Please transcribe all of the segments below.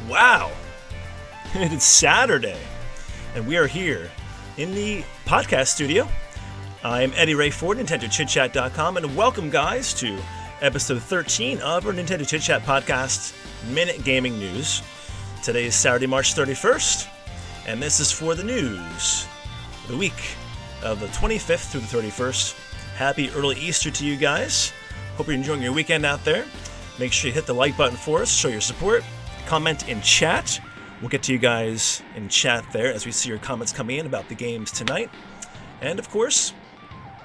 Wow, it's Saturday, and we are here in the podcast studio. I'm Eddy Ray Ford, NintendoChitChat.com, and welcome, guys, to episode 13 of our Nintendo Chit Chat podcast, Minute Gaming News. Today is Saturday, March 31st, and this is for the news. The week of the 25th through the 31st. Happy early Easter to you guys. Hope you're enjoying your weekend out there. Make sure you hit the like button for us, show your support. Comment in chat. We'll get to you guys in chat there as we see your comments coming in about the games tonight. And of course,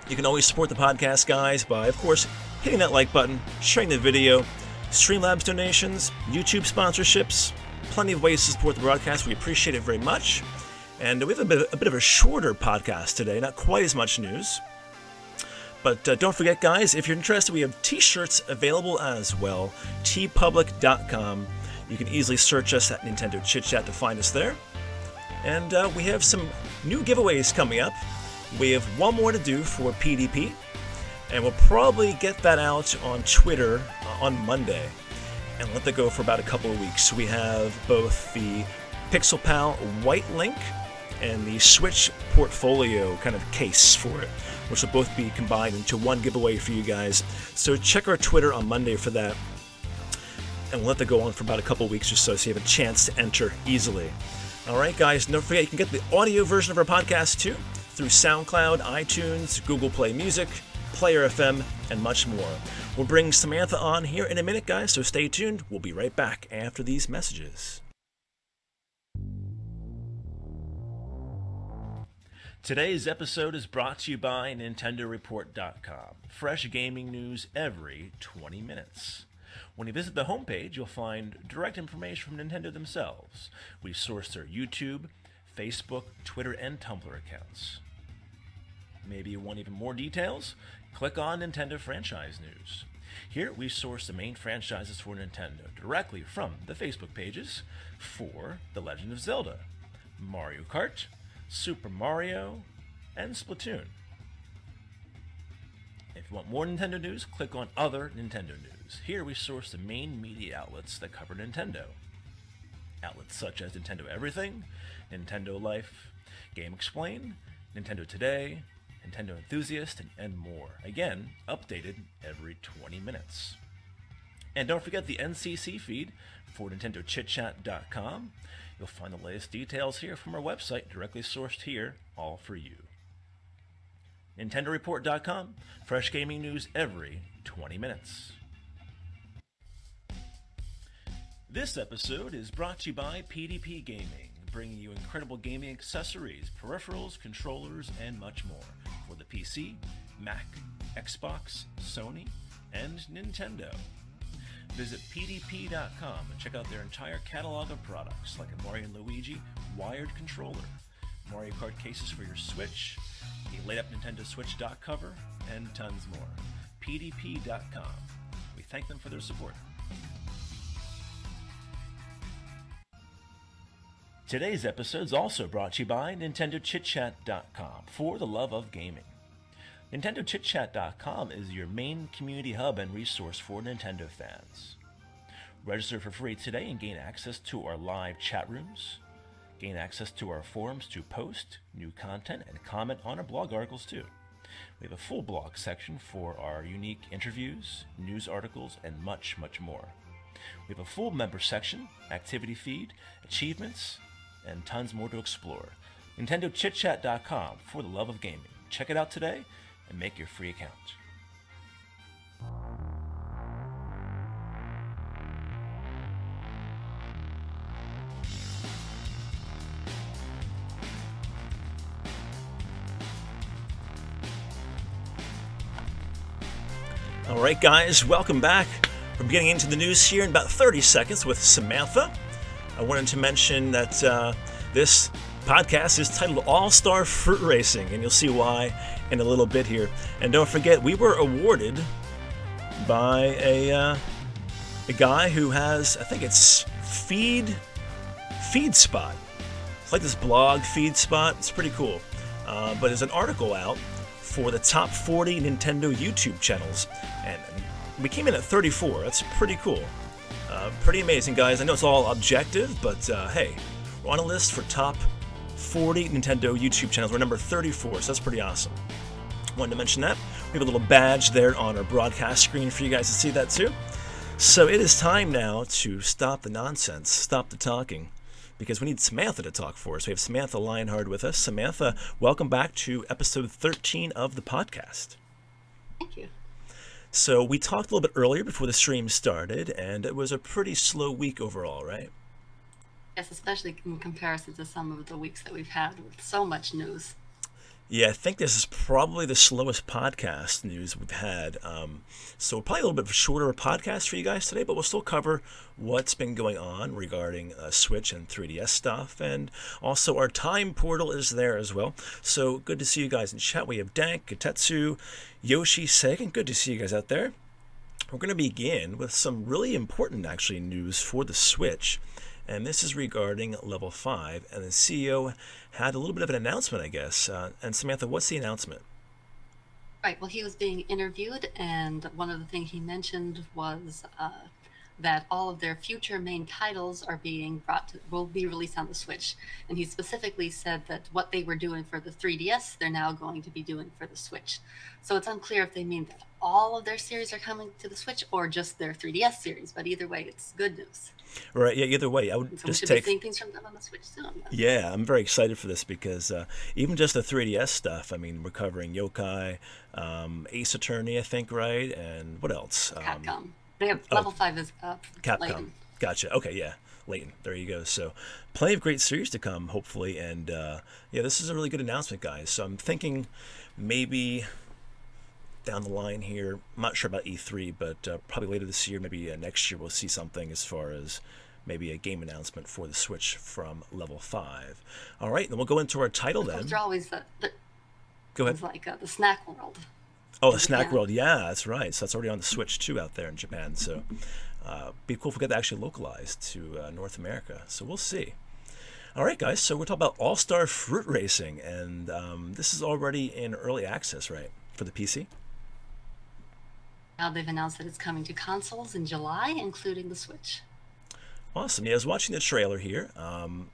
you can always support the podcast, guys, by, of course, hitting that like button, sharing the video, Streamlabs donations, YouTube sponsorships, plenty of ways to support the broadcast. We appreciate it very much. And we have a bit of a shorter podcast today, not quite as much news. But don't forget, guys, if you're interested, we have t-shirts available as well, tpublic.com. You can easily search us at Nintendo Chit Chat to find us there. And we have some new giveaways coming up. We have one more to do for PDP, and we'll probably get that out on Twitter on Monday and let that go for about a couple of weeks. We have both the Pixel Pal White Link and the Switch Portfolio kind of case for it, which will both be combined into one giveaway for you guys. So check our Twitter on Monday for that. And we'll let that go on for about a couple weeks or so you have a chance to enter easily. Alright, guys, don't forget you can get the audio version of our podcast too through SoundCloud, iTunes, Google Play Music, Player FM, and much more. We'll bring Samantha on here in a minute, guys, so stay tuned. We'll be right back after these messages. Today's episode is brought to you by NintendoReport.com. Fresh gaming news every 20 minutes. When you visit the homepage, you'll find direct information from Nintendo themselves. We source their YouTube, Facebook, Twitter, and Tumblr accounts. Maybe you want even more details? Click on Nintendo Franchise News. Here, we source the main franchises for Nintendo directly from the Facebook pages for The Legend of Zelda, Mario Kart, Super Mario, and Splatoon. If you want more Nintendo news, click on Other Nintendo News. Here we source the main media outlets that cover Nintendo. Outlets such as Nintendo Everything, Nintendo Life, Game Explain, Nintendo Today, Nintendo Enthusiast, and more. Again, updated every 20 minutes. And don't forget the NCC feed for NintendoChitChat.com. You'll find the latest details here from our website, directly sourced here, all for you. NintendoReport.com, fresh gaming news every 20 minutes. This episode is brought to you by PDP Gaming, bringing you incredible gaming accessories, peripherals, controllers, and much more for the PC, Mac, Xbox, Sony, and Nintendo. Visit pdp.com and check out their entire catalog of products like a Mario & Luigi wired controller, Mario Kart cases for your Switch, a laid-up Nintendo Switch dock cover, and tons more. pdp.com. We thank them for their support. Today's episode is also brought to you by NintendoChitChat.com, for the love of gaming. NintendoChitChat.com is your main community hub and resource for Nintendo fans. Register for free today and gain access to our live chat rooms. Gain access to our forums to post new content and comment on our blog articles too. We have a full blog section for our unique interviews, news articles, and much, much more. We have a full member section, activity feed, achievements, and tons more to explore. NintendoChitChat.com, for the love of gaming. Check it out today and make your free account. Alright guys, welcome back. We're getting into the news here in about 30 seconds with Samantha. I wanted to mention that this podcast is titled All-Star Fruit Racing, and you'll see why in a little bit here. And don't forget, we were awarded by a guy who has, I think it's Feed Spot. like this blog feed spot. It's pretty cool. But there's an article out for the top 40 Nintendo YouTube channels, and we came in at 34. That's pretty cool. Pretty amazing, guys. I know it's all objective, but hey, we're on a list for top 40 Nintendo YouTube channels. We're number 34, so that's pretty awesome. Wanted to mention that. We have a little badge there on our broadcast screen for you guys to see that too. So it is time now to stop the nonsense, stop the talking, because we need Samantha to talk for us. We have Samantha Lienhard with us. Samantha, welcome back to episode 13 of the podcast. Thank you. So we talked a little bit earlier before the stream started, and it was a pretty slow week overall, right? Yes, especially in comparison to some of the weeks that we've had with so much news. Yeah, I think this is probably the slowest podcast news we've had. So probably a little bit of a shorter podcast for you guys today, but we'll still cover what's been going on regarding Switch and 3DS stuff. And also our time portal is there as well. So good to see you guys in chat. We have Dank, Katetsu, Yoshi, Segen. Good to see you guys out there. We're going to begin with some really important, actually, news for the Switch. And this is regarding Level 5, and the CEO had a little bit of an announcement, I guess. And Samantha, what's the announcement? Right, well, he was being interviewed, and one of the things he mentioned was that all of their future main titles are will be released on the Switch. And he specifically said that what they were doing for the 3DS, they're now going to be doing for the Switch. So it's unclear if they mean that all of their series are coming to the Switch or just their 3DS series, but either way, it's good news. Right, yeah, either way, I would so just we should take... be seeing things from them on the Switch soon. Yeah, I'm very excited for this because even just the 3DS stuff, I mean, we're covering Yokai, Ace Attorney, I think, right? And what else? Capcom. They have Level 5 is Capcom. Layton. Gotcha. Okay, yeah. Layton. There you go. So plenty of great series to come, hopefully. And yeah, this is a really good announcement, guys. So I'm thinking maybe down the line here, I'm not sure about E3, but probably later this year, maybe next year, we'll see something as far as maybe a game announcement for the Switch from Level 5. All right, then we'll go into our title then. Those are always Go ahead. It's like the Snack World. Oh, the Snack World, yeah, that's right. So that's already on the Switch too out there in Japan. So be cool if we get that actually localized to North America. So we'll see. All right, guys. So we're talking about All-Star Fruit Racing, and this is already in early access, right, for the PC? Now they've announced that it's coming to consoles in July, including the Switch. Awesome. Yeah, I was watching the trailer here.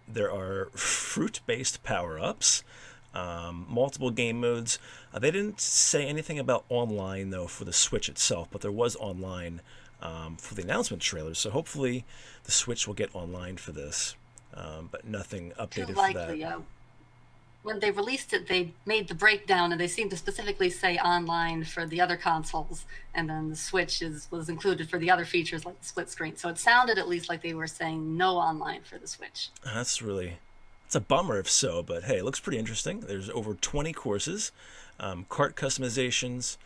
There are fruit-based power-ups. Multiple game modes. They didn't say anything about online though for the Switch itself, but there was online for the announcement trailer. So hopefully the Switch will get online for this, but nothing updated for that. When they released it, they made the breakdown, and they seemed to specifically say online for the other consoles, and then the Switch was included for the other features like the split screen. So it sounded at least like they were saying no online for the Switch. It's a bummer if so, but hey, it looks pretty interesting. There's over 20 courses, cart customizations,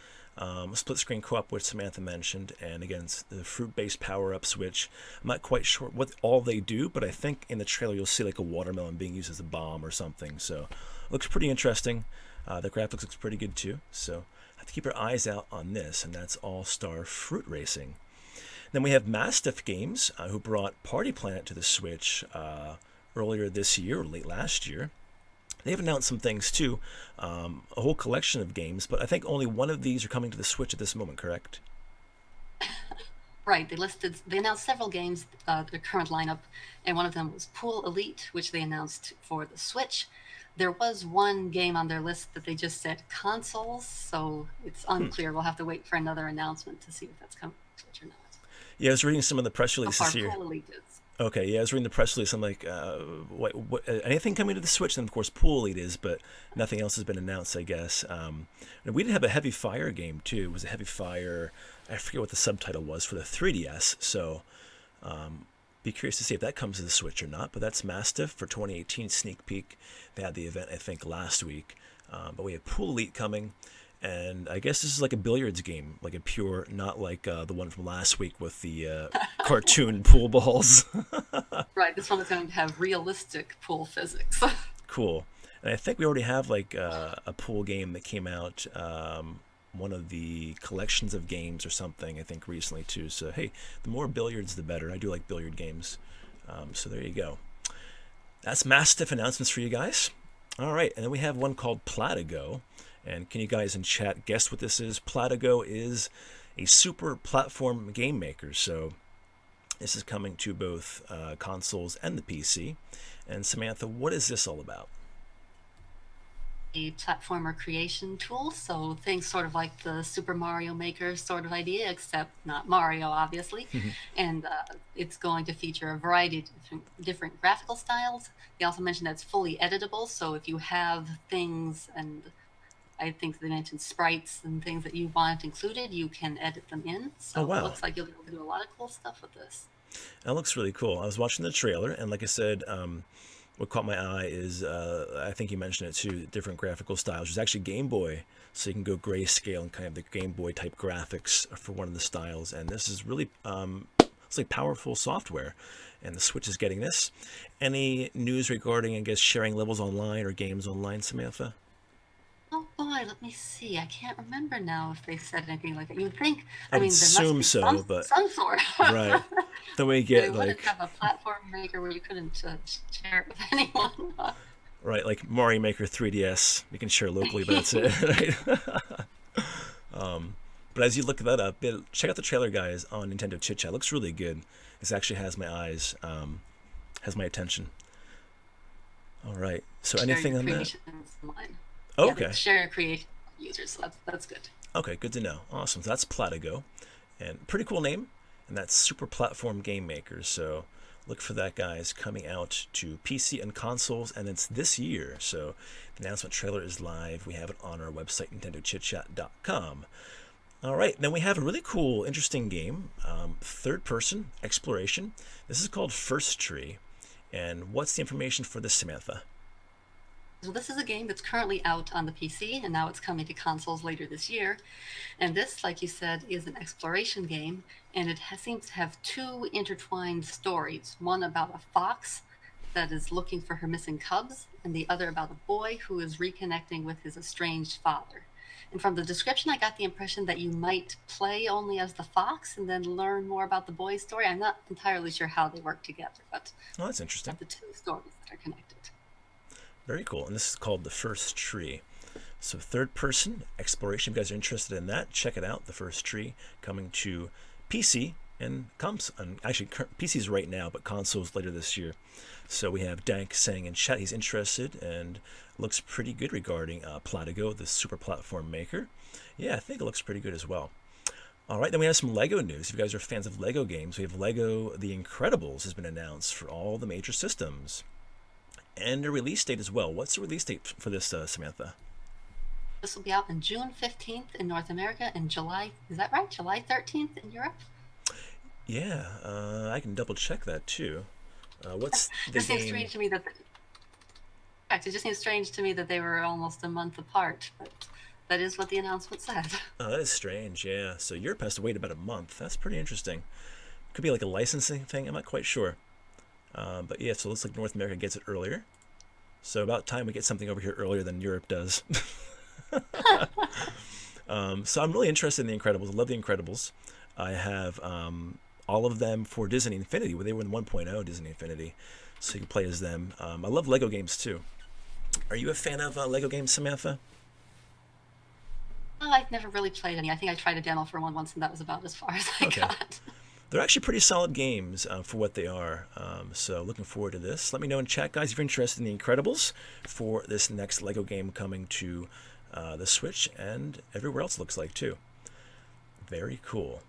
split screen co-op, which Samantha mentioned, and again, it's the fruit-based power-ups, which I'm not quite sure what all they do, but I think in the trailer you'll see like a watermelon being used as a bomb or something. So it looks pretty interesting. The graphics looks pretty good too. So have to keep our eyes out on this, and that's All-Star Fruit Racing. Then we have Mastiff Games, who brought Party Planet to the Switch earlier this year or late last year. They've announced some things too, a whole collection of games, but I think only one of these are coming to the Switch at this moment, correct? Right, they announced several games, the current lineup, and one of them was Pool Elite, which they announced for the Switch. There was one game on their list that they just said consoles, so it's unclear. We'll have to wait for another announcement to see if that's coming to the Switch or not. Yeah, I was reading some of the press releases here. Pool Elite is. Okay, yeah, I was reading the press release. I'm like, what, anything coming to the Switch? And of course, Pool Elite is, but nothing else has been announced, I guess. And we did have a Heavy Fire game too. It was a Heavy Fire. I forget what the subtitle was for the 3DS. So, be curious to see if that comes to the Switch or not. But that's Mastiff for 2018 sneak peek. They had the event, I think, last week. But we have Pool Elite coming. And I guess this is like a billiards game, like a pure, not like the one from last week with the cartoon pool balls. Right, this one is going to have realistic pool physics. Cool. And I think we already have like a pool game that came out, one of the collections of games or something, I think recently too. So hey, the more billiards, the better. I do like billiard games. So there you go. That's massive announcements for you guys. All right, and then we have one called Platigo. And can you guys in chat guess what this is? Platigo is a super platform game maker. So this is coming to both consoles and the PC. And Samantha, what is this all about? A platformer creation tool, so things sort of like the Super Mario Maker sort of idea, except not Mario, obviously. And it's going to feature a variety of different graphical styles. They also mentioned that it's fully editable, so if you have things, and I think they mentioned sprites and things that you want included, you can edit them in. So Oh, wow. It looks like you'll be able to do a lot of cool stuff with this. That looks really cool. I was watching the trailer, and like I said, what caught my eye is, I think you mentioned it too, different graphical styles. There's actually Game Boy, so you can go grayscale and kind of the Game Boy type graphics for one of the styles. And this is really, it's like powerful software. And the Switch is getting this. Any news regarding, I guess, sharing levels online or games online, Samantha? Oh boy, let me see. I can't remember now if they said anything like that. You would think, I would mean, there must assume be so, but some sort. right. The way you They get wouldn't like have a platform maker where you couldn't share it with anyone. right, like Mario Maker 3DS, you can share locally, but that's it. Right? But as you look that up, check out the trailer, guys, on Nintendo Chit Chat. It looks really good. This actually has my eyes, has my attention. All right. So anything on that? Online. Oh, Yeah, okay. share your creation with users, so that's good. Okay, good to know. Awesome. So that's Platigo, and pretty cool name. And that's Super Platform Game Maker. So look for that, guys, coming out to PC and consoles, and it's this year. So the announcement trailer is live. We have it on our website, NintendoChitChat.com. All right, then we have a really cool, interesting game, third-person exploration. This is called First Tree. And what's the information for this, Samantha? So this is a game that's currently out on the PC, and now it's coming to consoles later this year. And this, like you said, is an exploration game, and it seems to have two intertwined stories. One about a fox that is looking for her missing cubs, and the other about a boy who is reconnecting with his estranged father. And from the description, I got the impression that you might play only as the fox and then learn more about the boy's story. I'm not entirely sure how they work together, but Oh, that's interesting. the two stories that are connected. Very cool. And this is called The First Tree. So third person exploration. If you guys are interested in that, check it out. The First Tree coming to PC and actually PCs right now, but consoles later this year. So we have Dank saying in chat he's interested and looks pretty good regarding Platigo, the super platform maker. Yeah, I think it looks pretty good as well. All right, then we have some Lego news. If you guys are fans of Lego games, we have Lego The Incredibles has been announced for all the major systems. And a release date as well. What's the release date for this, Samantha? This will be out on June 15th in North America and July, is that right? July 13th in Europe? Yeah, I can double check that too. What's the It seems game? strange to me that it just seems strange to me that they were almost a month apart, but that is what the announcement said. Oh, that is strange, yeah. So Europe has to wait about a month. That's pretty interesting. Could be like a licensing thing, I'm not quite sure. But yeah, so it looks like North America gets it earlier. So about time we get something over here earlier than Europe does. So I'm really interested in The Incredibles. I love The Incredibles. I have all of them for Disney Infinity, where they were in 1.0 Disney Infinity. So you can play as them. I love Lego games too. Are you a fan of Lego games, Samantha? Oh, I've never really played any. I think I tried a demo for one once, and that was about as far as I got. They're actually pretty solid games for what they are. So looking forward to this. Let me know in chat, guys, if you're interested in The Incredibles for this next Lego game coming to the Switch and everywhere else, looks like too. Very cool.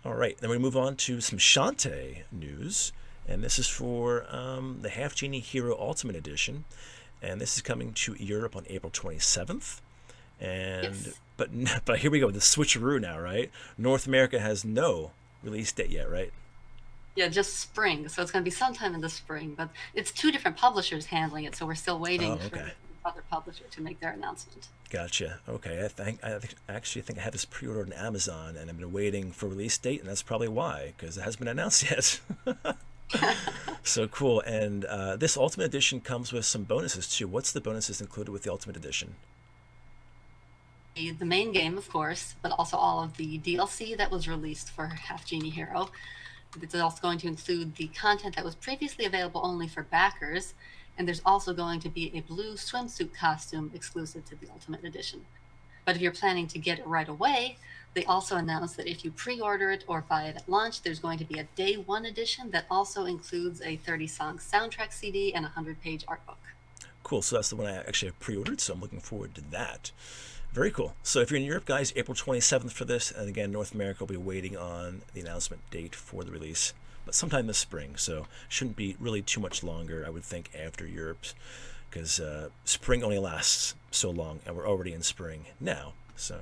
All right, then we move on to some Shantae news. And this is for the Half Genie Hero Ultimate Edition. And this is coming to Europe on April 27th. And Yes. but here we go, the switcheroo now, right? North America has no release date yet, right? Yeah, just spring. So it's going to be sometime in the spring, but it's two different publishers handling it, so we're still waiting Oh, for okay. the other publisher to make their announcement. Gotcha. Okay, actually think I have this pre-ordered on Amazon, and I've been waiting for release date, and that's probably why, because it hasn't been announced yet. So cool. And this Ultimate Edition comes with some bonuses too. What's the bonuses included with the Ultimate Edition? The main game, of course, but also all of the DLC that was released for Half Genie Hero. It's also going to include the content that was previously available only for backers, and there's also going to be a blue swimsuit costume exclusive to the Ultimate Edition. But if you're planning to get it right away, they also announced that if you pre-order it or buy it at launch, there's going to be a day one edition that also includes a 30-song soundtrack CD and a 100-page art book. Cool. So that's the one I actually have pre-ordered, so I'm looking forward to that. Very cool. So if you're in Europe, guys, April 27th for this, and again, North America will be waiting on the announcement date for the release, but sometime this spring, so shouldn't be really too much longer, I would think, after Europe's, because spring only lasts so long, and we're already in spring now. So,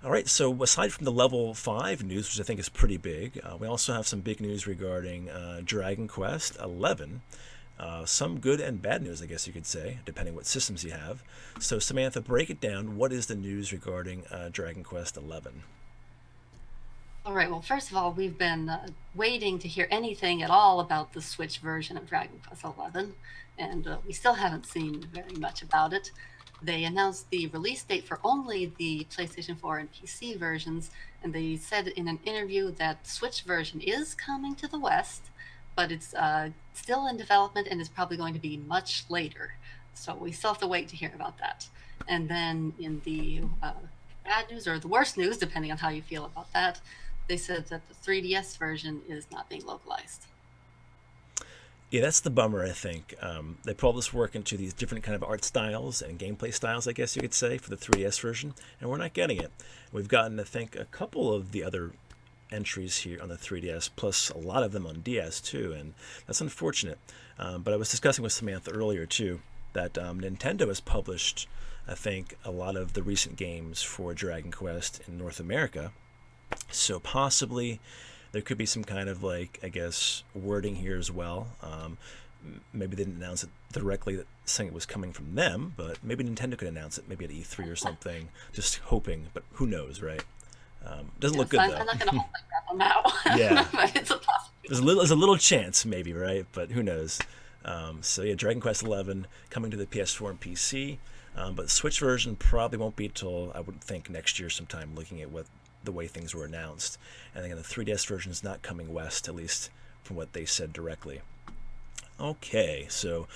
all right, so aside from the level 5 news, which I think is pretty big, we also have some big news regarding Dragon Quest 11. Some good and bad news, I guess you could say, depending what systems you have. So, Samantha, break it down. What is the news regarding Dragon Quest 11? All right, well, first of all, we've been waiting to hear anything at all about the Switch version of Dragon Quest 11, and we still haven't seen very much about it. They announced the release date for only the PlayStation 4 and PC versions, and they said in an interview that Switch version is coming to the West, but it's still in development and is probably going to be much later. So we still have to wait to hear about that. And then in the bad news, or the worst news, depending on how you feel about that, they said that the 3DS version is not being localized. Yeah, that's the bummer, I think. They put all this work into these different kind of art styles and gameplay styles, I guess you could say, for the 3DS version, and we're not getting it. We've gotten, I think, a couple of the other entries here on the 3DS, plus a lot of them on DS too, and that's unfortunate. But I was discussing with Samantha earlier too that Nintendo has published, I think, a lot of the recent games for Dragon Quest in North America, so possibly there could be some kind of, like, I guess, wording here as well. Maybe they didn't announce it directly saying it was coming from them, but maybe Nintendo could announce it maybe at E3 or something, just hoping, but who knows, right? Doesn't look good, though. I'm not going to hold like that now. Yeah. But it's a possibility. There's a little chance, maybe, right? But who knows? So yeah, Dragon Quest 11 coming to the PS4 and PC, but the Switch version probably won't be till, I would think, next year sometime, looking at the way things were announced. And again, the 3DS version is not coming west, at least from what they said directly. Okay, so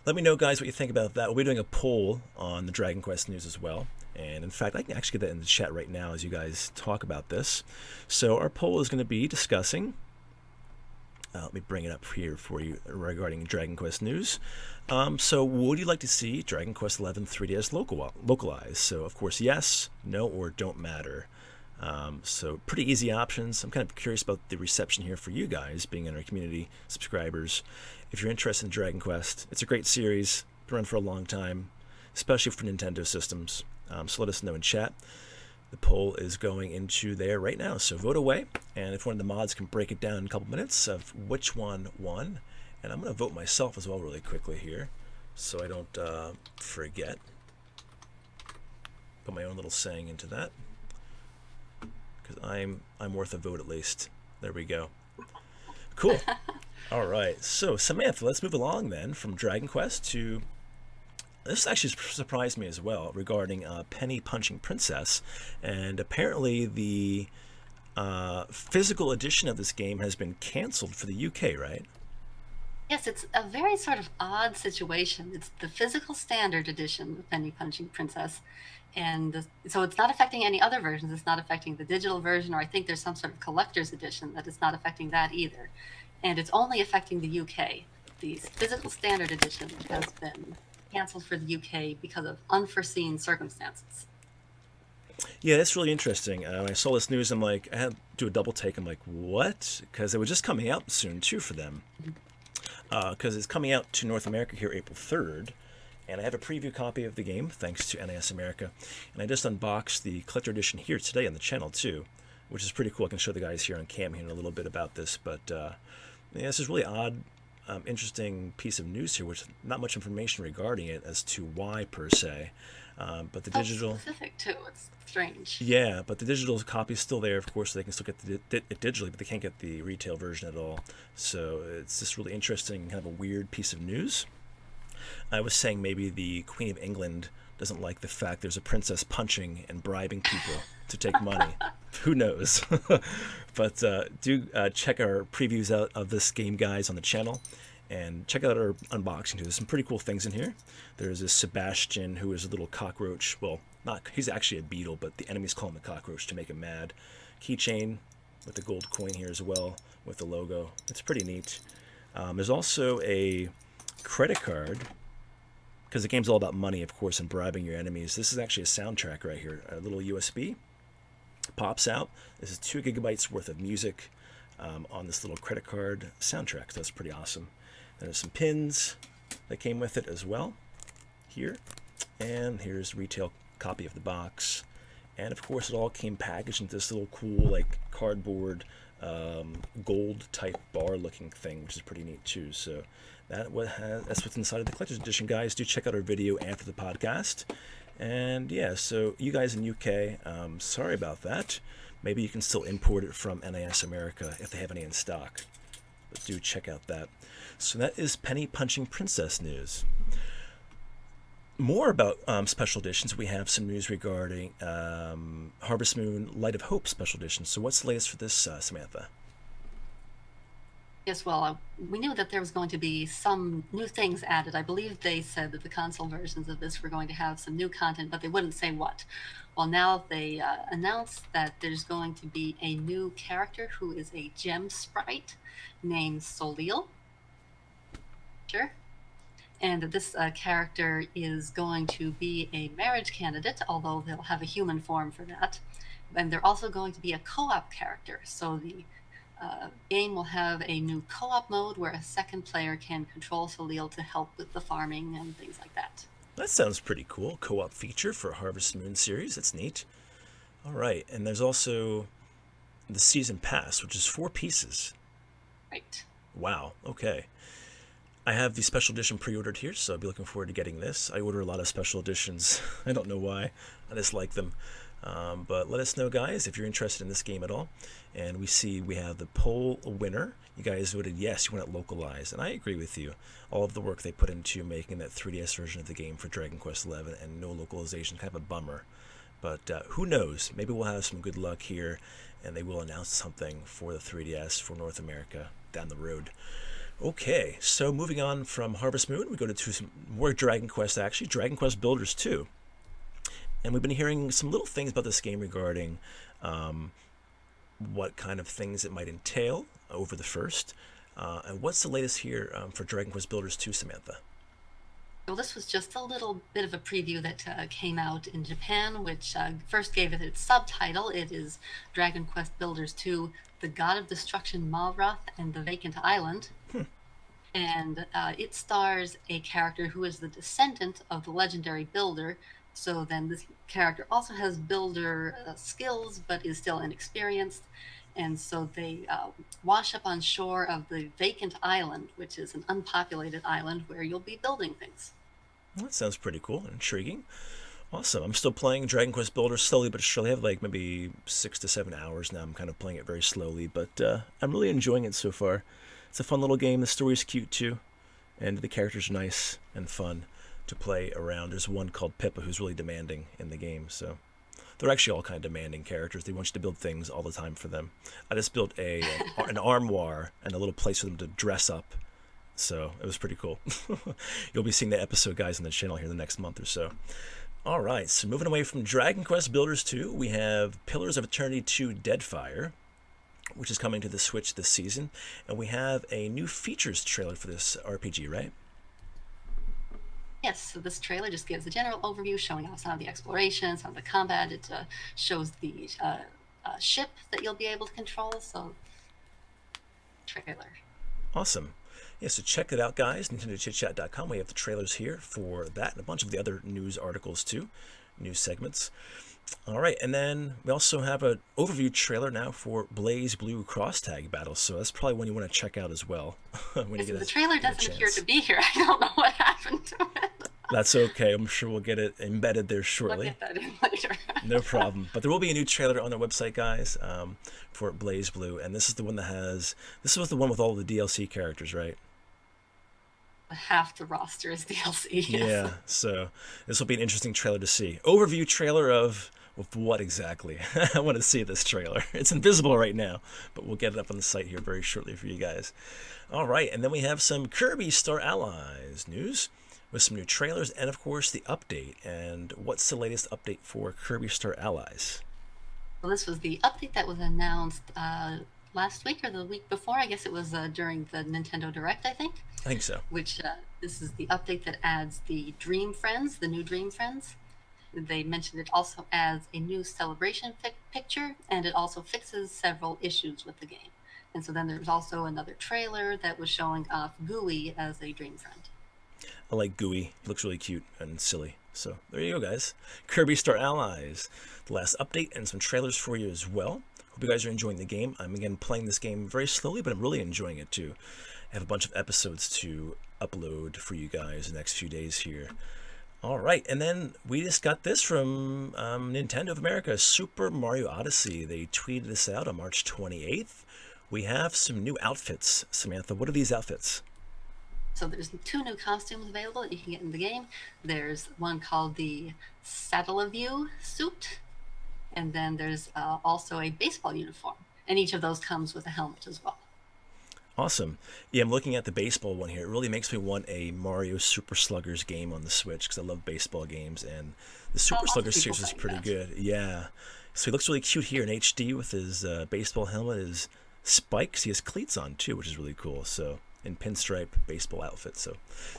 let me know, guys, what you think about that. We'll be doing a poll on the Dragon Quest news as well. And in fact, I can actually get that in the chat right now as you guys talk about this. So our poll is going to be discussing, let me bring it up here for you regarding Dragon Quest news. So would you like to see Dragon Quest 11 3DS localized? So of course, yes, no, or don't matter. So pretty easy options. I'm kind of curious about the reception here for you guys, being in our community, subscribers. If you're interested in Dragon Quest, it's a great series, been around for a long time, especially for Nintendo systems. So let us know in chat. The poll is going into there right now, so vote away. And if one of the mods can break it down in a couple minutes of which one won. And I'm going to vote myself as well really quickly here, so I don't forget. Put my own little saying into that, because I'm worth a vote at least. There we go. Cool. All right, so Samantha, let's move along then from Dragon Quest to... This actually surprised me as well regarding Penny Punching Princess, and apparently the physical edition of this game has been canceled for the UK, right? Yes, it's a very sort of odd situation. It's the physical standard edition of Penny Punching Princess, and so it's not affecting any other versions. It's not affecting the digital version, or I think there's some sort of collector's edition that is not affecting that either. And it's only affecting the UK. The physical standard edition has been canceled for the UK because of unforeseen circumstances. Yeah, that's really interesting. When I saw this news, I'm like, I had to do a double take. I'm like, what? Because it was just coming out soon, too, for them. Because it's coming out to North America here April 3rd. And I have a preview copy of the game, thanks to NIS America. And I just unboxed the collector edition here today on the channel, too, which is pretty cool. I can show the guys here on cam here in a little bit about this. But yeah, this is really odd. Interesting piece of news here, which not much information regarding it as to why per se, but the digital specific too. It's strange. Yeah, but the digital copy is still there, of course. So they can still get it digitally, but they can't get the retail version at all. So it's just really interesting, kind of a weird piece of news. I was saying maybe the Queen of England doesn't like the fact there's a princess punching and bribing people. to take money. Who knows? But do check our previews out of this game, guys, on the channel. And check out our unboxing, too. There's some pretty cool things in here. There's this Sebastian, who is a little cockroach. Well, he's actually a beetle, but the enemies call him a cockroach to make him mad. Keychain with the gold coin here as well, with the logo. It's pretty neat. There's also a credit card, because the game's all about money, of course, and bribing your enemies. This is actually a soundtrack right here. A little USB pops out. This is 2 gigabytes worth of music on this little credit card soundtrack. So that's pretty awesome. There's some pins that came with it as well here. And here's a retail copy of the box. And of course it all came packaged into this little cool like cardboard gold type bar looking thing, which is pretty neat too. So that's what's inside of the collector's edition, guys. Do check out our video after the podcast. And yeah, so you guys in UK, sorry about that. Maybe you can still import it from NIS America if they have any in stock. But do check out that. So that is Penny Punching Princess news. More about special editions. We have some news regarding Harvest Moon Light of Hope special edition. So what's the latest for this, Samantha? Yes, well, we knew that there was going to be some new things added. I believe they said that the console versions of this were going to have some new content, but they wouldn't say what. Well, now they announced that there's going to be a new character who is a gem sprite named Solil. Sure. And this character is going to be a marriage candidate, although they'll have a human form for that. And they're also going to be a co-op character. So the game will have a new co-op mode where a second player can control Solil to help with the farming and things like that. That sounds pretty cool. Co-op feature for Harvest Moon series. That's neat. All right. And there's also the Season Pass, which is 4 pieces. Right. Wow. Okay. I have the special edition pre-ordered here, so I'll be looking forward to getting this. I order a lot of special editions. I don't know why. I just like them. But let us know, guys, if you're interested in this game at all. And we have the poll winner. You guys voted yes, you want it localized. And I agree with you. All of the work they put into making that 3DS version of the game for Dragon Quest XI and no localization, kind of a bummer. But who knows? Maybe we'll have some good luck here, and they will announce something for the 3DS for North America down the road. Okay, so moving on from Harvest Moon, we go to some more Dragon Quest, actually. Dragon Quest Builders 2. And we've been hearing some little things about this game regarding what kind of things it might entail over the first. And what's the latest here for Dragon Quest Builders 2, Samantha? Well, this was just a little bit of a preview that came out in Japan, which first gave it its subtitle. It is Dragon Quest Builders 2, The God of Destruction Malroth and the Vacant Island. And it stars a character who is the descendant of the legendary builder. So then this character also has builder skills, but is still inexperienced. And so they wash up on shore of the Vacant Island, which is an unpopulated island where you'll be building things. Well, that sounds pretty cool and intriguing. Awesome. I'm still playing Dragon Quest Builders slowly but surely. I have like maybe 6 to 7 hours now. I'm kind of playing it very slowly, but I'm really enjoying it so far. It's a fun little game. The story's cute too, and the characters are nice and fun to play around. There's one called Pippa who's really demanding in the game, so they're actually all kind of demanding characters. They want you to build things all the time for them. I just built an armoire and a little place for them to dress up, so it was pretty cool. You'll be seeing the episode, guys, on the channel here in the next month or so. All right, so moving away from Dragon Quest Builders 2, we have Pillars of Eternity 2 Deadfire, which is coming to the Switch this season, and we have a new features trailer for this RPG, right? Yes, so this trailer just gives a general overview showing off some of the exploration, some of the combat. It shows the ship that you'll be able to control, so trailer. Awesome. Yeah, so check it out, guys. NintendoChitChat.com. We have the trailers here for that and a bunch of the other news articles too, news segments. All right, and then we also have an overview trailer now for Blaze Blue Cross Tag Battles, so that's probably one you want to check out as well. The trailer doesn't appear to be here. I don't know what happened to it. That's okay. I'm sure we'll get it embedded there shortly. We'll get that in later. No problem. But there will be a new trailer on their website, guys, for Blaze Blue, and this is the one that has. This was the one with all the DLC characters, right? Half the roster is DLC. Yes. Yeah. So this will be an interesting trailer to see. Overview trailer of With what exactly? I want to see this trailer. It's invisible right now, but we'll get it up on the site here very shortly for you guys. All right, and then we have some Kirby Star Allies news with some new trailers and, of course, the update. And what's the latest update for Kirby Star Allies? Well, this was the update that was announced last week or the week before. I guess it was during the Nintendo Direct, I think. I think so. Which this is the update that adds the Dream Friends, the new Dream Friends. They mentioned it also adds a new celebration picture, and it also fixes several issues with the game. And so then there's also another trailer that was showing off Gooey as a Dream Friend. I like Gooey. He looks really cute and silly. So there you go, guys. Kirby Star Allies. The last update and some trailers for you as well. Hope you guys are enjoying the game. I'm, again, playing this game very slowly, but I'm really enjoying it, too. I have a bunch of episodes to upload for you guys the next few days here. All right, and then we just got this from Nintendo of America, Super Mario Odyssey. They tweeted this out on March 28th. We have some new outfits. Samantha, what are these outfits? So there's 2 new costumes available that you can get in the game. There's one called the Saddle-A-View suit, and then there's also a baseball uniform. And each of those comes with a helmet as well. Awesome. Yeah, I'm looking at the baseball one here. It really makes me want a Mario Super Sluggers game on the Switch because I love baseball games, and the Super Sluggers series is pretty good. Yeah. So he looks really cute here in HD with his baseball helmet, his spikes. He has cleats on too, which is really cool. So in pinstripe baseball outfit. So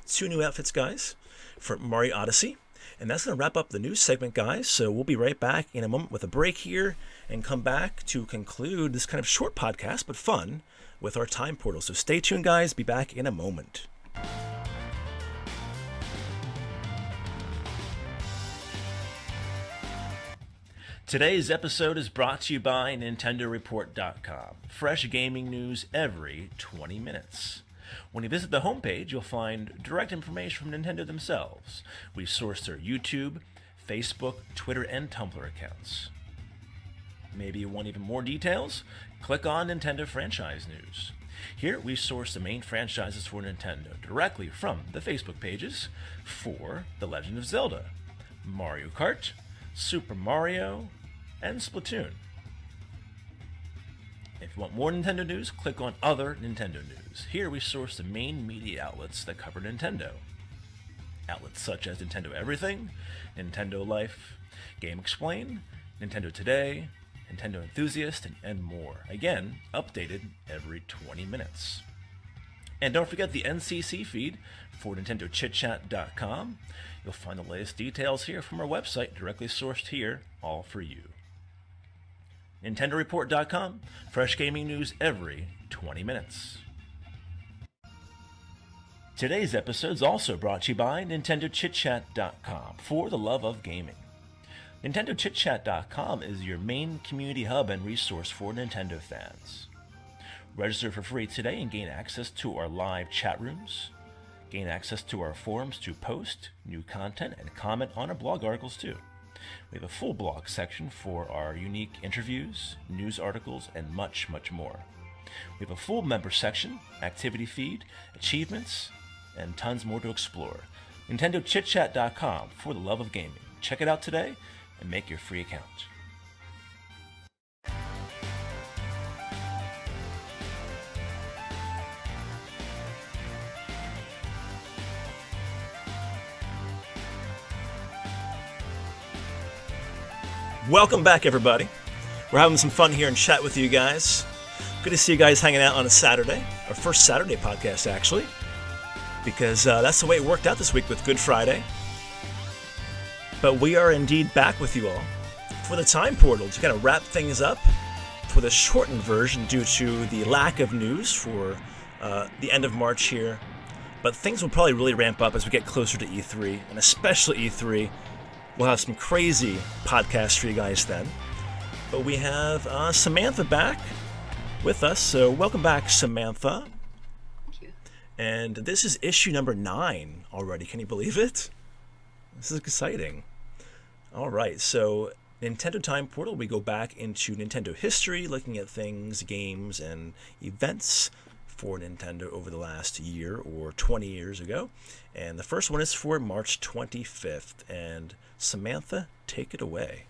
2 new outfits, guys, for Mario Odyssey. And that's going to wrap up the news segment, guys. So we'll be right back in a moment with a break here and come back to conclude this kind of short podcast, but fun, with our time portal. So stay tuned, guys. Be back in a moment. Today's episode is brought to you by NintendoReport.com. Fresh gaming news every 20 minutes. When you visit the homepage, you'll find direct information from Nintendo themselves. We source their YouTube, Facebook, Twitter, and Tumblr accounts. Maybe you want even more details? Click on Nintendo Franchise News. Here we source the main franchises for Nintendo directly from the Facebook pages for The Legend of Zelda, Mario Kart, Super Mario, and Splatoon. If you want more Nintendo news, click on Other Nintendo News. Here we source the main media outlets that cover Nintendo. Outlets such as Nintendo Everything, Nintendo Life, Game Explain, Nintendo Today, Nintendo Enthusiast, and more. Again, updated every 20 minutes. And don't forget the NCC feed for NintendoChitChat.com. You'll find the latest details here from our website, directly sourced here, all for you. NintendoReport.com, fresh gaming news every 20 minutes. Today's episode is also brought to you by NintendoChitChat.com, for the love of gaming. NintendoChitChat.com is your main community hub and resource for Nintendo fans. Register for free today and gain access to our live chat rooms. Gain access to our forums to post new content and comment on our blog articles too. We have a full blog section for our unique interviews, news articles, and much, much more. We have a full member section, activity feed, achievements, and tons more to explore. NintendoChitChat.com, for the love of gaming. Check it out today and make your free account. Welcome back, everybody. We're having some fun here and chat with you guys. Good to see you guys hanging out on a Saturday, our first Saturday podcast, actually, because that's the way it worked out this week with Good Friday. But we are indeed back with you all for the time portal to kind of wrap things up for the shortened version due to the lack of news for the end of March here. But things will probably really ramp up as we get closer to E3, and especially E3. We'll have some crazy podcasts for you guys then. But we have Samantha back with us. So welcome back, Samantha. Thank you. And this is issue number 9 already. Can you believe it? This is exciting. All right, so Nintendo Time Portal, we go back into Nintendo history, looking at things, games, and events for Nintendo over the last year or 20 years ago. And the first one is for March 25th. And Samantha, take it away.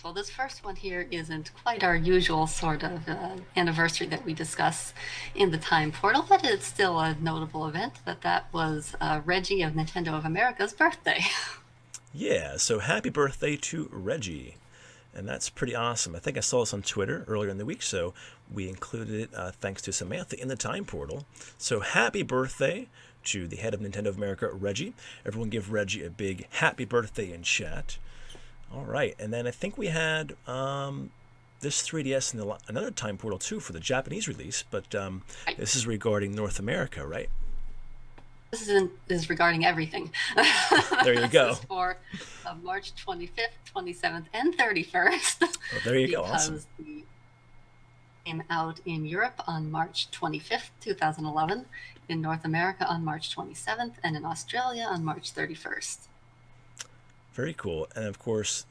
Well, this first one here isn't quite our usual sort of anniversary that we discuss in the time portal, but it's still a notable event that was Reggie of Nintendo of America's birthday. Yeah, so happy birthday to Reggie. And that's pretty awesome. I think I saw this on Twitter earlier in the week, so we included it thanks to Samantha in the time portal. So happy birthday to the head of Nintendo of America, Reggie. Everyone give Reggie a big happy birthday in chat. All right, and then I think we had this 3DS in another time portal too for the Japanese release, but this is regarding North America, right? This is regarding everything. There you go. This is for March 25th, 27th, and 31st. Oh, there you go. Awesome. Because the came out in Europe on March 25th, 2011, in North America on March 27th, and in Australia on March 31st. Very cool. And of course,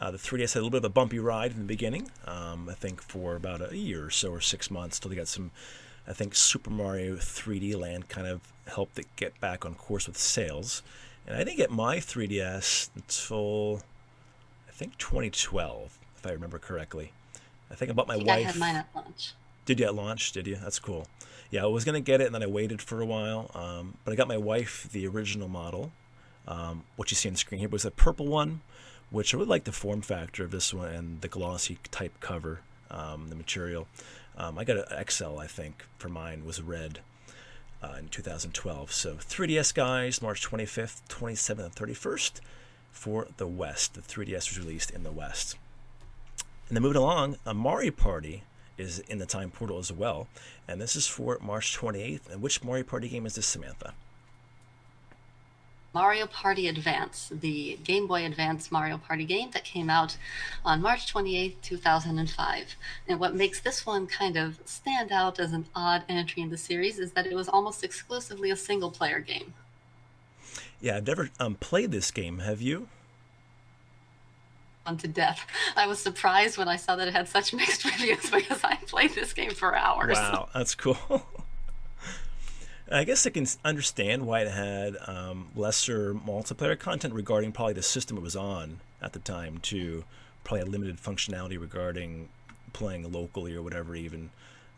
the 3DS had a little bit of a bumpy ride in the beginning. I think for about a year or so, or 6 months, till they got some. I think Super Mario 3D Land kind of helped it get back on course with sales. And I didn't get my 3DS until, I think, 2012, if I remember correctly. I think I bought my wife. I had mine at launch. Did you at launch? Did you? That's cool. Yeah, I was going to get it, and then I waited for a while. But I got my wife the original model, what you see on the screen here. But it was a purple one, which I really like the form factor of this one and the glossy type cover, the material. I got an XL, I think, for mine was red in 2012. So 3DS, guys, March 25th, 27th, and 31st for the West. The 3DS was released in the West. And then moving along, Mario Party is in the time portal as well. And this is for March 28th. And which Mario Party game is this, Samantha? Mario Party Advance, the Game Boy Advance Mario Party game that came out on March 28, 2005. And what makes this one kind of stand out as an odd entry in the series is that it was almost exclusively a single-player game. Yeah, I've never played this game. Have you? To death. I was surprised when I saw that it had such mixed reviews because I played this game for hours. Wow, that's cool. I guess I can understand why it had lesser multiplayer content regarding probably the system it was on at the time, too. Probably had limited functionality regarding playing locally or whatever even.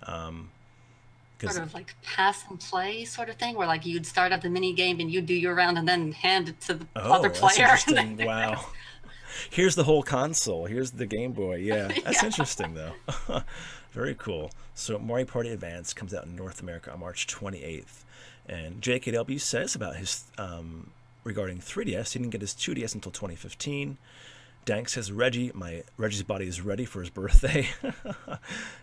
Sort of like pass and play sort of thing, where like you'd start up the mini game and you'd do your round and then hand it to the other player. That's interesting. Wow. Here's the whole console. Here's the Game Boy. Yeah, that's interesting, though. Very cool. So Mario Party Advance comes out in North America on March 28th. And JKW says about his, regarding 3DS, he didn't get his 2DS until 2015. Dank says, Reggie's body is ready for his birthday.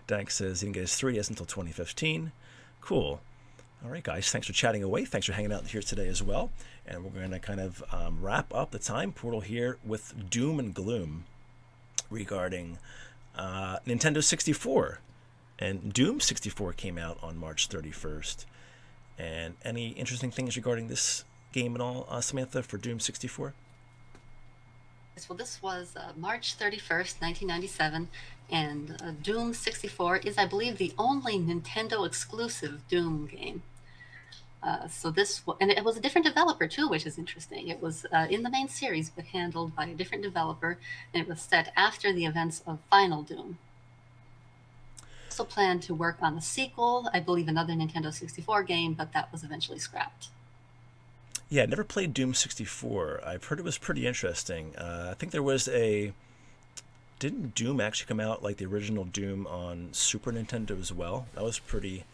Dank says he didn't get his 3DS until 2015. Cool. All right, guys, thanks for chatting away. Thanks for hanging out here today as well. And we're going to kind of wrap up the time portal here with doom and gloom regarding Nintendo 64. And Doom 64 came out on March 31st. And any interesting things regarding this game at all, Samantha, for Doom 64? Yes, well, this was March 31st, 1997, and Doom 64 is, I believe, the only Nintendo exclusive Doom game. And it was a different developer too, which is interesting. It was in the main series, but handled by a different developer, and it was set after the events of Final Doom. Also planned to work on a sequel, I believe another Nintendo 64 game, but that was eventually scrapped. Yeah, I never played Doom 64. I've heard it was pretty interesting. I think there was didn't Doom actually come out like the original Doom on Super Nintendo as well? That was pretty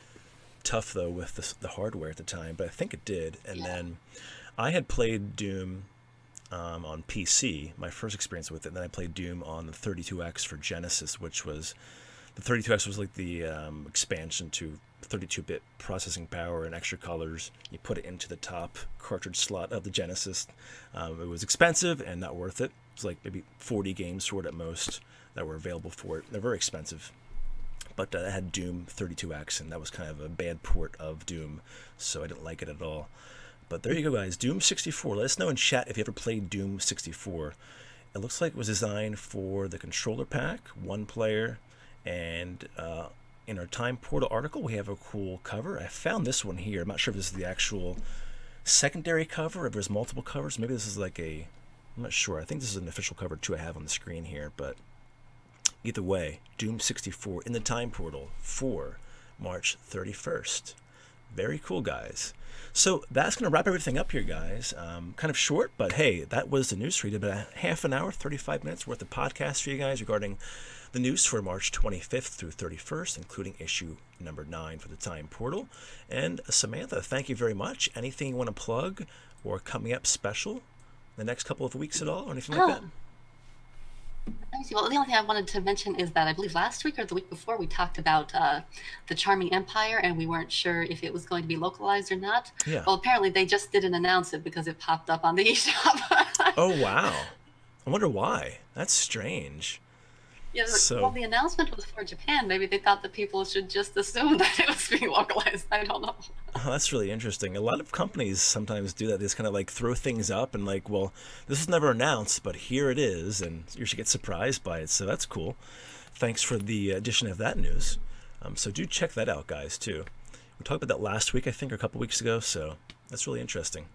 tough, though, with the hardware at the time, but I think it did. And then I had played Doom on PC, my first experience with it, and then I played Doom on the 32X for Genesis, which was... The 32X was like the expansion to 32-bit processing power and extra colors. You put it into the top cartridge slot of the Genesis. It was expensive and not worth it. It was like maybe 40 games for it at most that were available for it. They're very expensive. But it had Doom 32X, and that was kind of a bad port of Doom, so I didn't like it at all. But there you go, guys. Doom 64. Let us know in chat if you ever played Doom 64. It looks like it was designed for the controller pack, one player. And in our Time Portal article, we have a cool cover. I found this one here. I'm not sure if this is the actual secondary cover, if there's multiple covers. Maybe this is like I'm not sure. I think this is an official cover too I have on the screen here. But Either way, Doom 64 in the time portal for March 31st. Very cool, guys. So that's going to wrap everything up here, guys. Kind of short, but hey, that was the news read. About a half an hour, 35 minutes worth of podcast for you guys regarding the news for March 25th through 31st, including issue number 9 for the Time Portal. And Samantha, thank you very much. Anything you want to plug or coming up special the next couple of weeks at all, or anything like that? Let me see. Well, the only thing I wanted to mention is that I believe last week or the week before we talked about the Charming Empire, and we weren't sure if it was going to be localized or not. Yeah. Well, apparently they just didn't announce it because it popped up on the eShop. Oh, wow. I wonder why. That's strange. Yeah, So, well, the announcement was for Japan. Maybe they thought that people should just assume that it was being localized. I don't know. oh, that's really interesting. A lot of companies sometimes do that. They just kind of like throw things up and like, well, this was never announced, but here it is, and you should get surprised by it. So that's cool. Thanks for the addition of that news. So do check that out, guys, too. We talked about that last week, I think, or a couple weeks ago, so that's really interesting.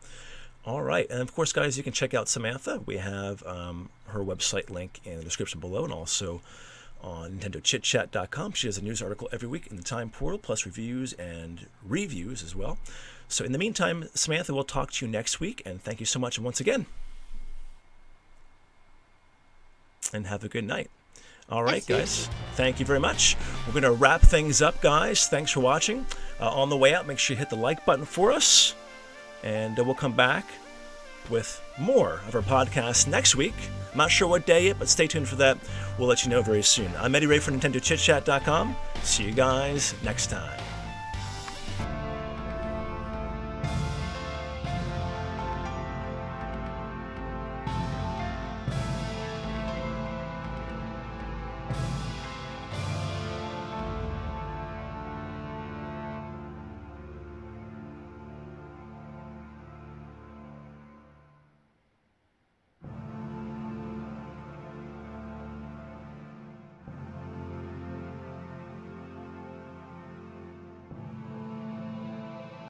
All right, and of course, guys, you can check out Samantha. We have her website link in the description below, and also on NintendoChitChat.com. She has a news article every week in the Time Portal, plus reviews and reviews as well. So in the meantime, Samantha, we'll talk to you next week, and thank you so much once again. And have a good night. All right, guys. Thank you very much. We're going to wrap things up, guys. Thanks for watching. On the way out, make sure you hit the like button for us. And we'll come back with more of our podcast next week. I'm not sure what day yet, but stay tuned for that. We'll let you know very soon. I'm Eddy Ray for NintendoChitChat.com. See you guys next time.